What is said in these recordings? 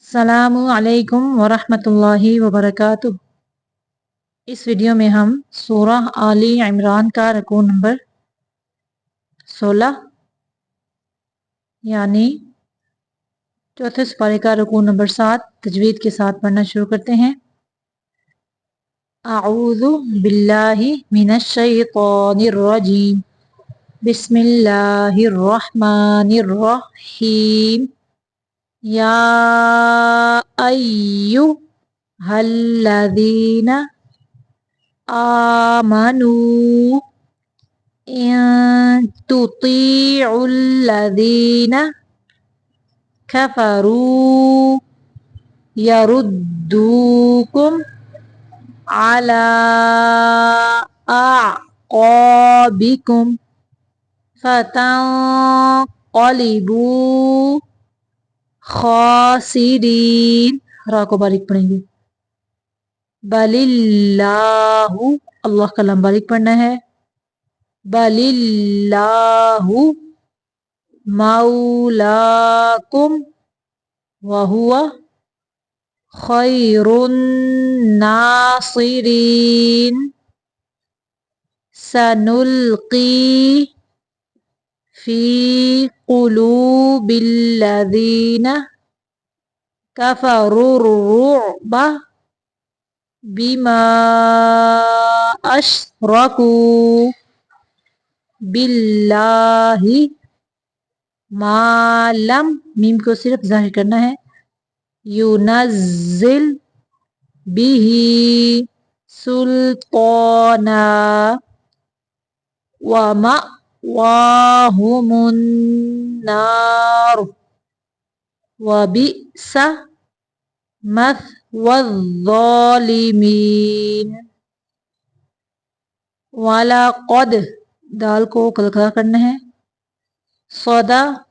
अस्सलामु अलैकुम वरहमतुल्लाहि वबरकातुह। इस वीडियो में हम सूरह आली इमरान का रुकू नंबर 16 यानी चौथे सुपारे का रुकू नंबर 7 तजवीद के साथ पढ़ना शुरू करते हैं। अऊज़ु बिल्लाहि मिनश शैतानिर रजीम। बिस्मिल्लाहिर रहमानिर रहीम। या अय्युहल्लज़ीना आमनू इन तुतीउल्लज़ीना कफरू यरुद्दूकुम अला अअक़ाबिकुम फतंक़लिबू खासिरीन। रा को बारीक पढ़ेंगे। बलिल्लाहु, अल्लाह का लम बारीक पढ़ना है। बलिल्लाहु मौलाकुम वहुवा खैरुन नासिरीन। सनुल्की फी कुलूबिल्लज़ीना कफरुर रुअब बिमा अशरकू बिल्लाहि मालम, मीम को सिर्फ जाहिर करना है, युनज़्ज़िल बिही सुल्ताना व मअवाहुमुन नार व बि'सा मथवज़्ज़ालिमीन। वलक़द, दाल को कलकला करना है। सदक़कुमुल्लाहु,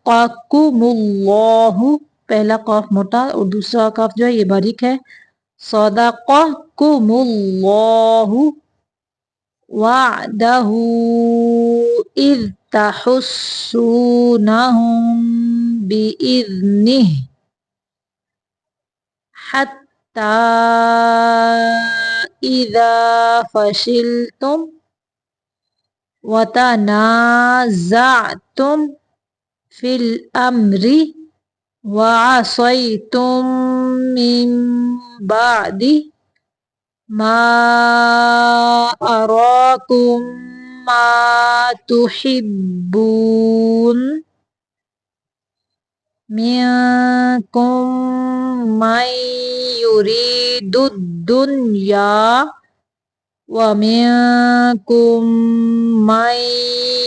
पहला काफ मोटा और दूसरा काफ जो है ये बारीक है। सदक़कुमुल्लाहु वअदहू इज़ तहुस्सूनहुम बिइज़निहि हत्ता इज़ा फशिलतुम वतनाज़अतुम फिल अम्रि वअसयतुम मिन बअदि मा अराकुम मा तुहिब्बून मिनकुम मन युरीदुद दुन्या व मिनकुम मन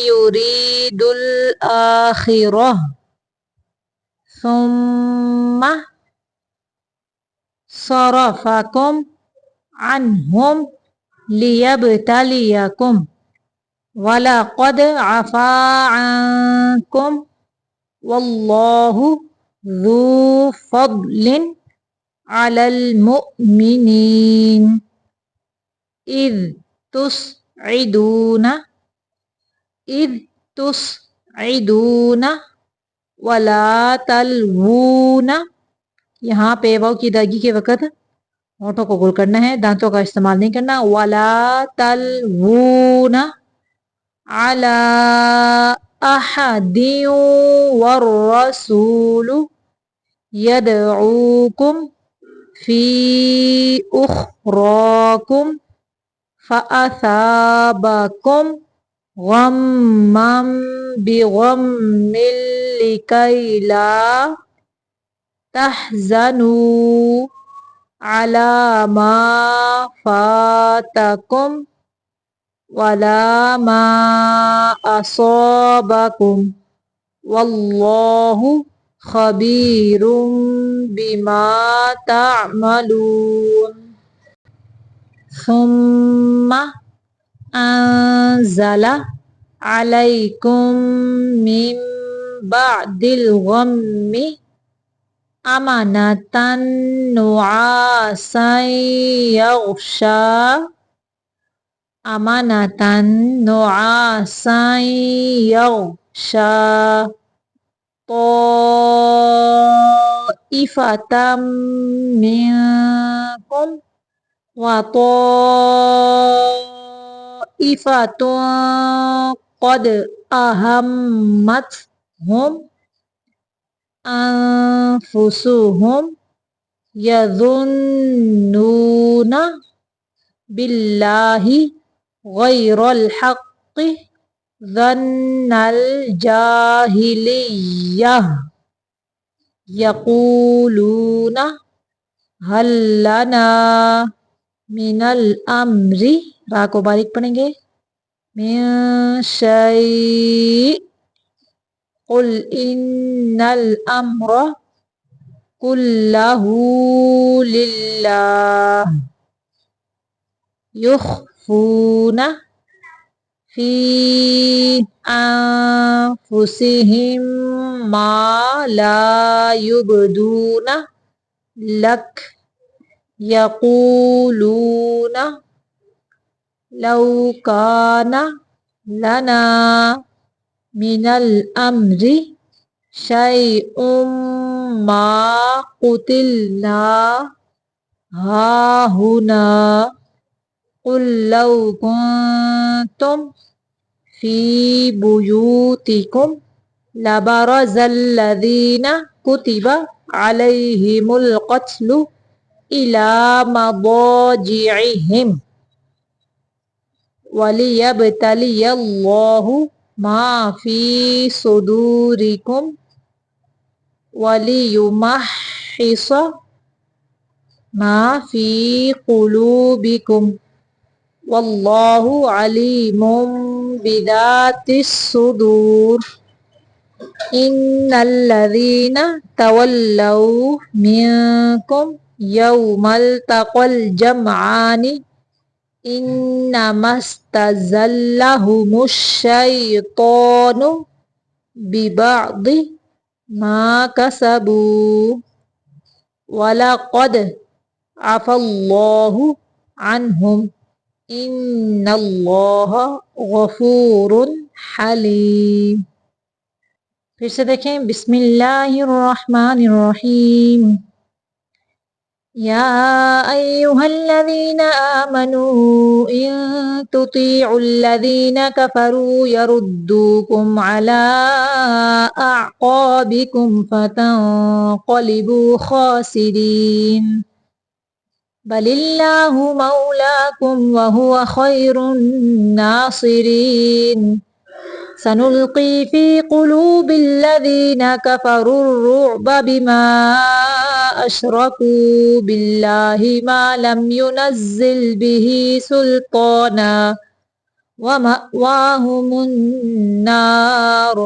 युरीदुल आखिरह सुम्मा सरफकुम अन्हुम लियब्तलियकुम वलक़द अफ़ा अन्कुम वल्लाहु ज़ू फ़द्लिन अलल मुअमिनीन। इज़ तुसइदूना वला तलवूना। यहाँ पे वाव की अदायगी के वक़्त होठों को गोल करना है, दांतों का इस्तेमाल नहीं करना। वला तलवूना अला अहदिन वर्रसूलु यदऊकुम फी उखराकुम फ़असाबकुम गम्मम बिगम्मिन लिकैला तहज़नू अला मा फ़ातकुम वला मा असाबकुम वल्लाहु खबीरुम बिमा तअमलून। सुम्मा अंज़ला अलैकुम मिन बअदिल गम्मि अमनतन नुआसन यग़शा अमनतन नुआसन यग़शा طائفة منكم وطائفة قد أهمتهم أنفسهم يظنون بالله غير الحق ظن الجاهلية يقولون هل لنا من الأمر रा को बारीक पढ़ेंगे من شيء قل إن الأمر كله لله يخفون في أنفسهم ما لا يبدون لك يقولون لو كان لنا من الأمر شيء ما قتلنا هاهنا قل لو كنتم في بيوتكم لبرز الذين كتب عليهم القتل إلى مضاجعهم وليبتلي الله ما في صدوركم وليمحص ما في قلوبكم والله عليم بذات الصدور إن الذين تولوا منكم يوم التقى الجمعان إنما استزلهم الشيطان ببعض ما كسبوا ولقد عفى الله عنهم إن الله غफूर हलीम। फिर से देखें बिस्मिल्लाहिर्रहमानिर्रहीम। या अय्युहल्लज़ीना आमनू इन तुतीउल्लज़ीना कफ़रू यरुद्दूकुम अला अअक़ाबिकुम फतंक़लिबू ख़ासिरीन बलिल्लाहु मौलाकुम वहुवा खैरुन नासिरीन सनुल्क़ी फ़ी क़ुलूबिल्लज़ीना कफ़रुर्रुअब बिमा अशरकू बिल्लाहि मा लम युनज़्ज़िल बिही सुल्ताना व मअवाहुमुन नार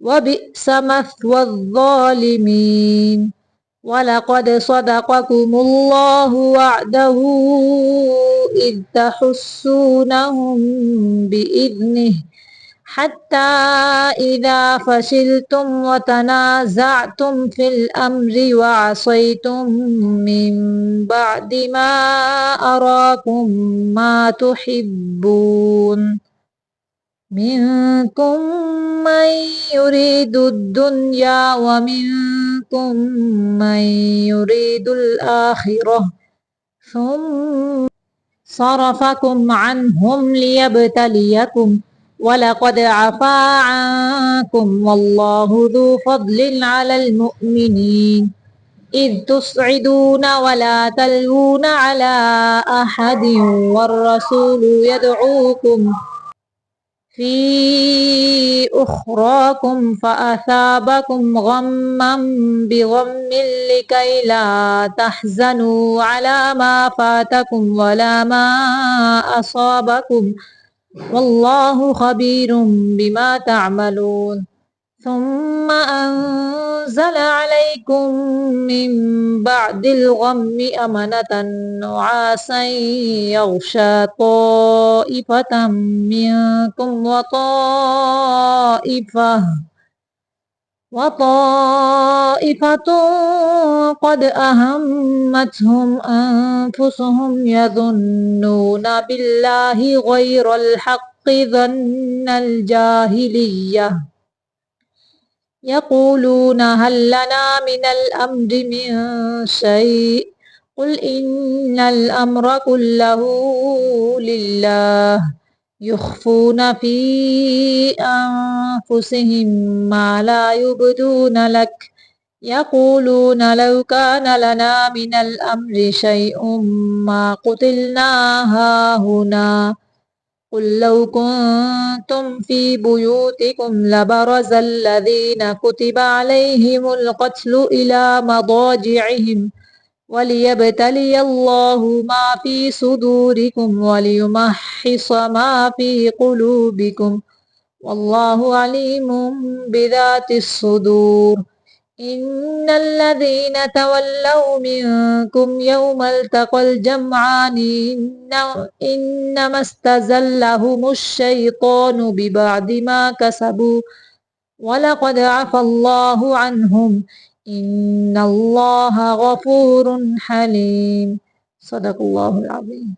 व बि'स मथवज़्ज़ालिमीन वलक़द सदक़कुमुल्लाहु वअदहु इज़ तहुस्सूनहुम बिइज़्निहि हत्ता इज़ा फ़शिलतुम व तनाज़अतुम फ़िल अम्रि व असयतुम मिन बअदि मा अराकुम मा तुहिब्बून मिनकुम मन युरीदुद दुन्या व मिनकुम मन युरीदुल आखिरह सुम्मा सरफ़कुम अन्हुम लियब्तलियकुम वलक़द अफ़ा अन्कुम वल्लाहु ज़ू फ़ज़्लिन अलल मुअ्मिनीन इज़ तुस्इदून वला तलवून अला अहदिन वर्रसूलु यदऊकुम फ़ी उख़राकुम फ़असाबकुम ग़म्मन बिग़म्मिन लिकई ला तहज़नू अला मा फ़ातकुम वला मा असाबकुम वल्लाहु ख़बीरुम बिमा तअमलून सुम्मा अंज़ल अलैकुम मिन बअदिल ग़म्मि अमनतन नुआसन यग़शा ताइफ़तम मिनकुम वताइफ़तुन क़द अहम्मतहुम अन्फुसुहुम यज़ुन्नून बिल्लाहि गैरल हक़्क़ि ज़न्नल जाहिलिय्यह यक़ूलून हल लना मिनल अम्रि मिन शै कुल इन्नल अम्र कुल्लहू लिल्लाह युख्फून फी अनफुसिहिम मा ला युबदून लक यक़ूलून लौ कान लना मिनल अम्रि शैउम मा कुतिलना हाहुना कुल लौ कुन्तुम फी बुयूतिकुम लबरज़ अल्लज़ीन कुतिबा अलैहिमुल क़त्लु इला मदाजिअहिम वलियब्तलिय अल्लाहु मा फी सुदूरिकुम वलियुमह्हिस मा फी कुलूबिकुम वल्लाहु अलीमुम बिज़ातिस सुदूर इन्नल्लज़ीन तवल्लव मिनकुम यौमल तक़ल जमआनि इन्नमस्तज़ल्लहुमुश शैतानु बिबअदि मा कसबू वलक़द अफ़ल्लाहु अन्हुम इन्नल्लाह गफ़ूरुन हलीम। सदक़ल्लाहुल अज़ीम।